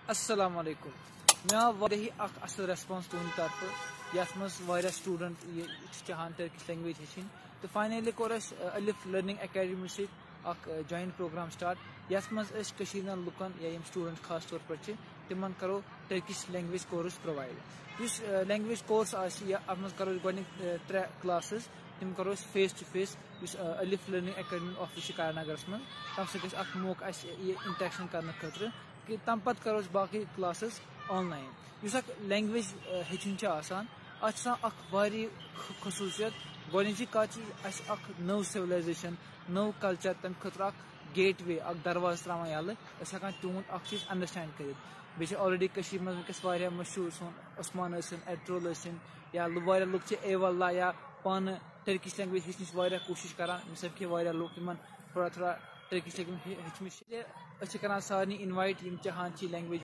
السلام علیکم مے آو واریاہ اخ اصل ریسپانس تہند طرف یتھ مز واریاہ سٹوڈنٹ یہ چاہان ٹرکش لینگویج ہیچن تو فائنلی کور اس الف لرننگ اکیڈمی ست اخ جوائنٹ پروگرام سٹارٹ یتھ مز اس کشیر لکن یا یم سٹوڈنٹ خاص طور پر تمن کرو ٹرکش لینگویج کورس پرووائڈ اس لینگویج کورس یا ات مز کرو گۄڈنِک 3 کلاسز تم کرو فیس ٹو فیس اس الف لرننگ اکیڈمی آفس شکار نگرس من تم سہ گھس اخ موقع اس یہ انٹریکشن کرنے خاطر کہ تم پتہ کرو باقی کلاسز آن لائن اس اخ لینگویج ہیچن آسان ات اخ واریاہ خصوصیت گۄڈنچی کت اس اخ نو سولائزیشن نو کلچر تم خاطر اخ گیٹ وے اخ دروازہ تراوان یلہ اس ہکان تہند اخ چیز انڈرسٹینڈ کرت بیٚیہِ چھِ آلریڈی کشیر مز ونکس واریاہ مشہور سون عثمان ٲسِن ایٹرول ٲسِن یا واریاہ لُکھ چھِ ایواللہ یا پانہٕ ٹرکش لینگویج ہیچنٕچ واریاہ کوٗشش کران ییٚمہِ سۭتۍ کہِ واریاہ لُکھ یِمن تھوڑا تھوڑا ٹرکش لینگویج ہیچمٕژ چھِ أسۍ چھِ کران سارنٕے انوایٹ یم چاہان چھِ لینگویج